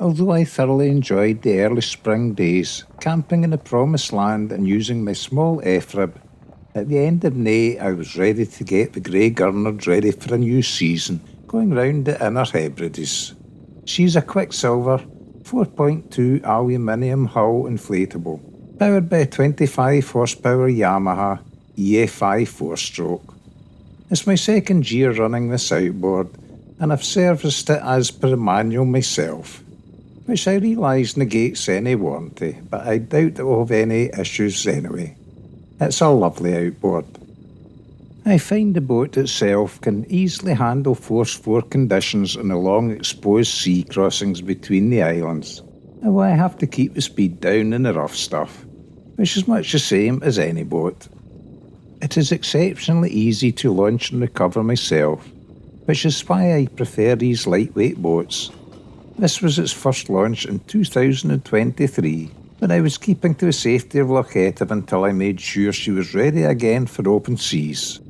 Although I thoroughly enjoyed the early spring days, camping in the promised land and using my small F-rib, at the end of May I was ready to get the Grey Gurnard ready for a new season, going round the Inner Hebrides. She's a Quicksilver 4.2 aluminium hull inflatable, powered by a 25 horsepower Yamaha EF5 4-stroke. It's my second year running this outboard, and I've serviced it as per manual myself, which I realise negates any warranty, but I doubt it will have any issues anyway. It's a lovely outboard. I find the boat itself can easily handle force 4 conditions in the long exposed sea crossings between the islands, although I have to keep the speed down in the rough stuff, which is much the same as any boat. It is exceptionally easy to launch and recover myself, which is why I prefer these lightweight boats. This was its first launch in 2023, when I was keeping to the safety of Loch Etive until I made sure she was ready again for open seas.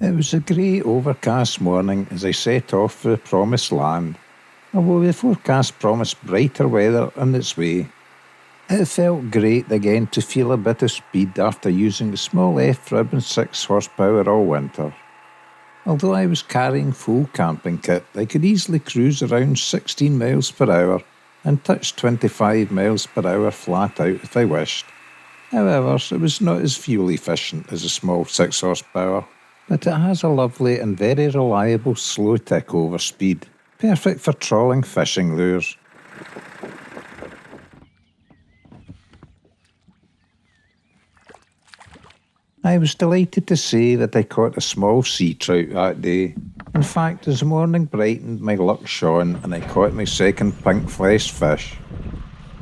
It was a grey, overcast morning as I set off for the promised land, although the forecast promised brighter weather on its way. It felt great again to feel a bit of speed after using the small F-rib and 6 horsepower all winter. Although I was carrying full camping kit, I could easily cruise around 16 miles per hour and touch 25 miles per hour flat out if I wished. However, it was not as fuel efficient as a small 6 horsepower, but it has a lovely and very reliable slow tick over speed, perfect for trawling fishing lures. I was delighted to say that I caught a small sea trout that day. In fact, as the morning brightened, my luck shone and I caught my second pink-fleshed fish.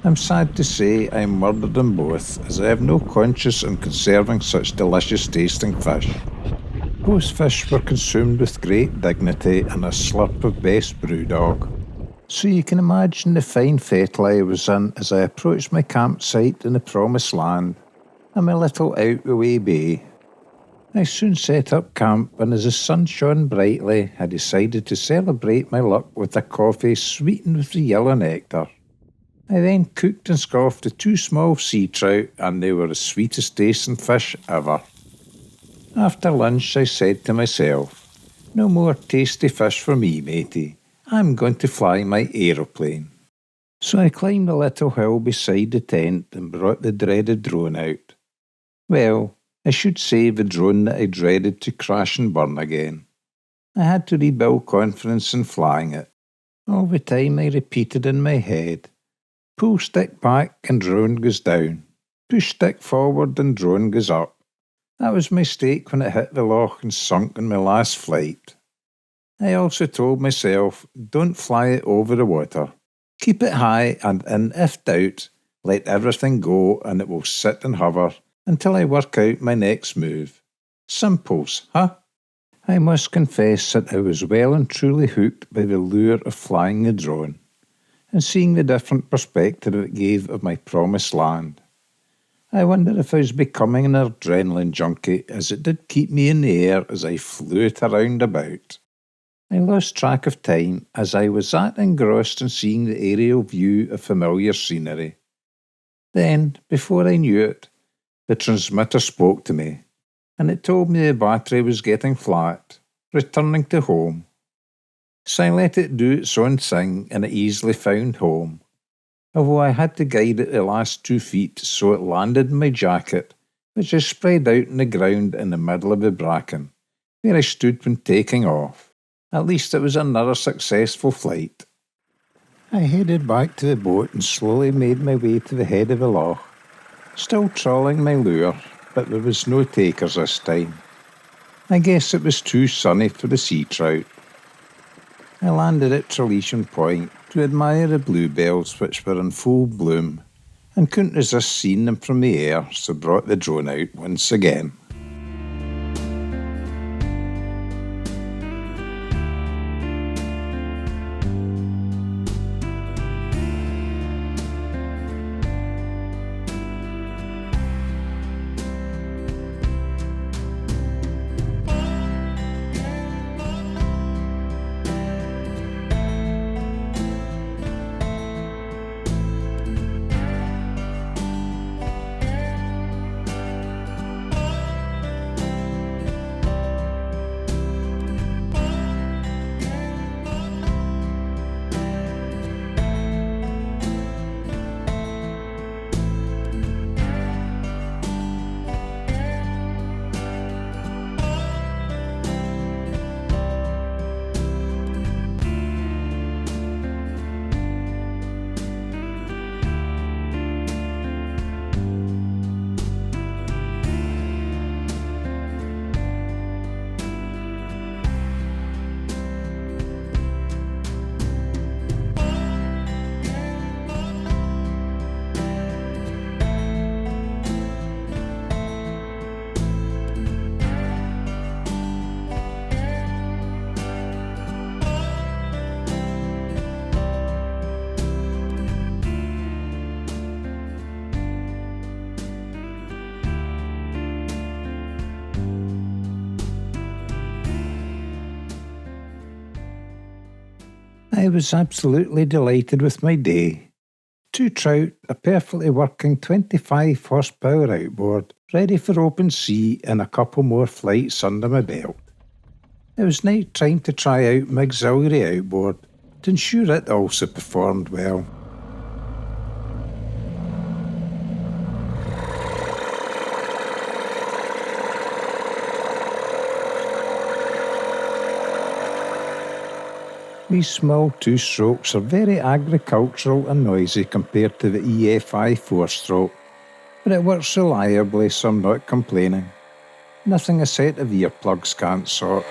I'm sad to say I murdered them both, as I have no conscience in conserving such delicious tasting fish. Both fish were consumed with great dignity and a slurp of best brewdog. So you can imagine the fine fettle I was in as I approached my campsite in the promised land, and my little out-the-way bay. I soon set up camp, and as the sun shone brightly, I decided to celebrate my luck with a coffee sweetened with the yellow nectar. I then cooked and scoffed the 2 small sea trout, and they were the sweetest tasting fish ever. After lunch, I said to myself, "No more tasty fish for me, matey. I'm going to fly my aeroplane." So I climbed a little hill beside the tent and brought the dreaded drone out. Well, I should say the drone that I dreaded to crash and burn again. I had to rebuild confidence in flying it. All the time I repeated in my head, pull stick back and drone goes down. Push stick forward and drone goes up. That was my mistake when it hit the loch and sunk on my last flight. I also told myself, don't fly it over the water. Keep it high and in if doubt, let everything go and it will sit and hover until I work out my next move. Simples, huh? I must confess that I was well and truly hooked by the lure of flying the drone and seeing the different perspective it gave of my promised land. I wonder if I was becoming an adrenaline junkie, as it did keep me in the air as I flew it around about. I lost track of time as I was that engrossed in seeing the aerial view of familiar scenery. Then, before I knew it, the transmitter spoke to me, and it told me the battery was getting flat, returning to home. So I let it do its own thing, and it easily found home, although I had to guide it the last 2 feet so it landed in my jacket, which I spread out on the ground in the middle of the bracken, where I stood when taking off. At least it was another successful flight. I headed back to the boat and slowly made my way to the head of the loch, still trawling my lure, but there was no takers this time. I guess it was too sunny for the sea trout. I landed at Treleachen Point to admire the bluebells which were in full bloom, and couldn't resist seeing them from the air, so brought the drone out once again. I was absolutely delighted with my day. 2 trout, a perfectly working 25 horsepower outboard, ready for open sea and a couple more flights under my belt. It was night trying to try out my auxiliary outboard to ensure it also performed well. These small 2-strokes are very agricultural and noisy compared to the EFI 4-stroke, but it works reliably, so I'm not complaining. Nothing a set of earplugs can't sort.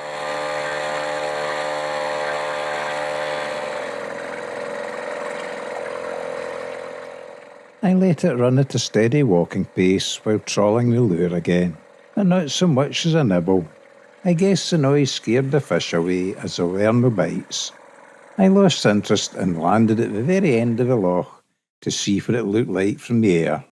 I let it run at a steady walking pace while trawling the lure again, and not so much as a nibble. I guess the noise scared the fish away as there were no bites. I lost interest and landed at the very end of the loch to see what it looked like from the air.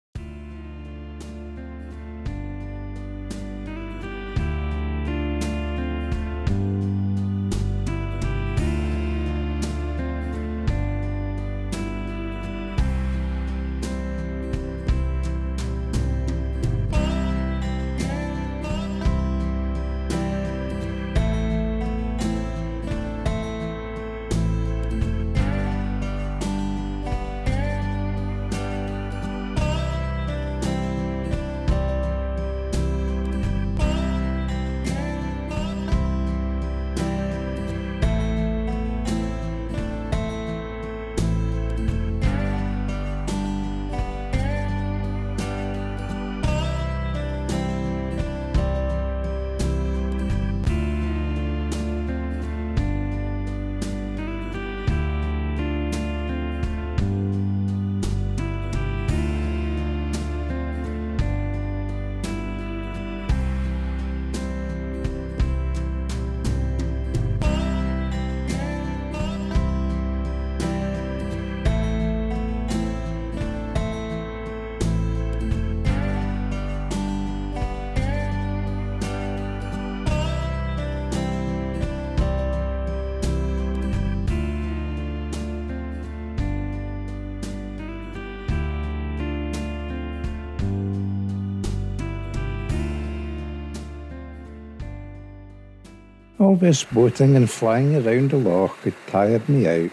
All this boating and flying around the loch had tired me out,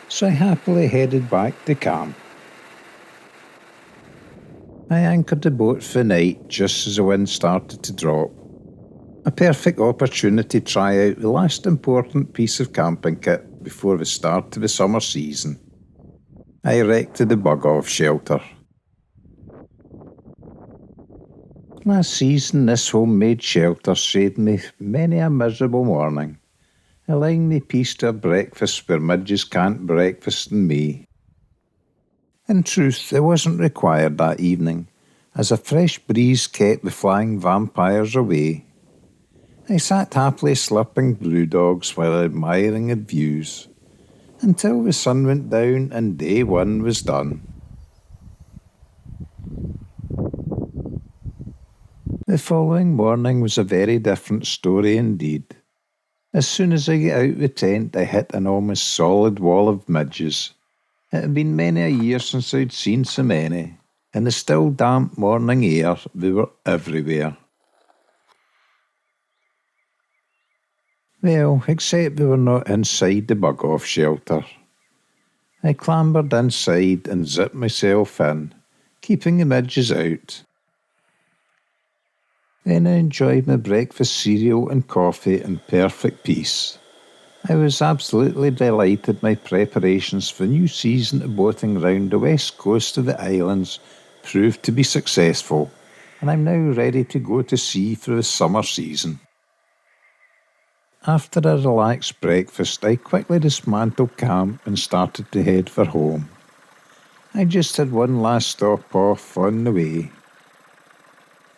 so I happily headed back to camp. I anchored the boat for the night just as the wind started to drop. A perfect opportunity to try out the last important piece of camping kit before the start of the summer season. I erected the bug-off shelter. Last season, this homemade shelter saved me many a miserable morning, allowing me peace to have breakfast where midges can't breakfast in me. In truth, it wasn't required that evening, as a fresh breeze kept the flying vampires away. I sat happily slurping brewdogs while admiring the views, until the sun went down and day one was done. The following morning was a very different story indeed. As soon as I got out of the tent, I hit an almost solid wall of midges. It had been many a year since I'd seen so many. In the still damp morning air, they were everywhere. Well, except they were not inside the bug-off shelter. I clambered inside and zipped myself in, keeping the midges out. Then I enjoyed my breakfast cereal and coffee in perfect peace. I was absolutely delighted my preparations for a new season of boating round the west coast of the islands proved to be successful, and I'm now ready to go to sea for the summer season. After a relaxed breakfast, I quickly dismantled camp and started to head for home. I just had one last stop off on the way.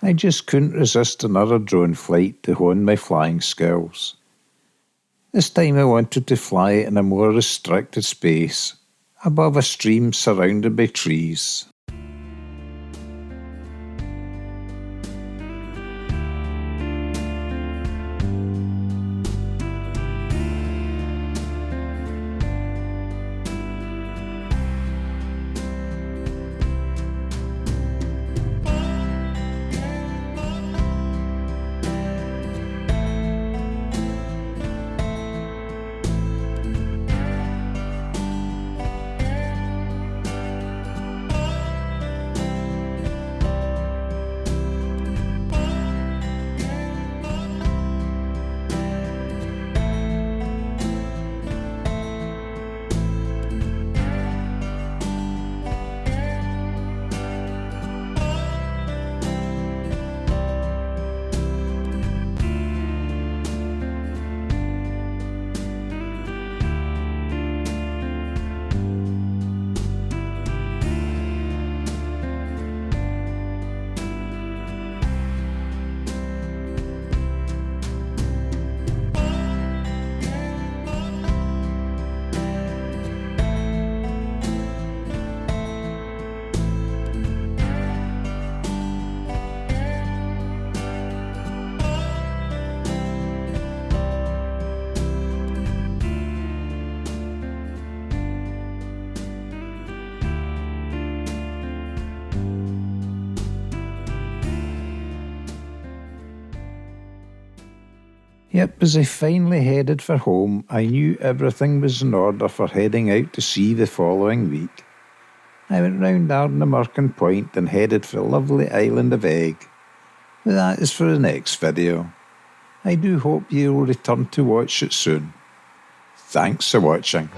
I just couldn't resist another drone flight to hone my flying skills. This time I wanted to fly in a more restricted space, above a stream surrounded by trees. Yep, as I finally headed for home, I knew everything was in order for heading out to sea the following week. I went round Ardnamurchan Point and headed for the lovely island of Egg. But that is for the next video. I do hope you will return to watch it soon. Thanks for watching.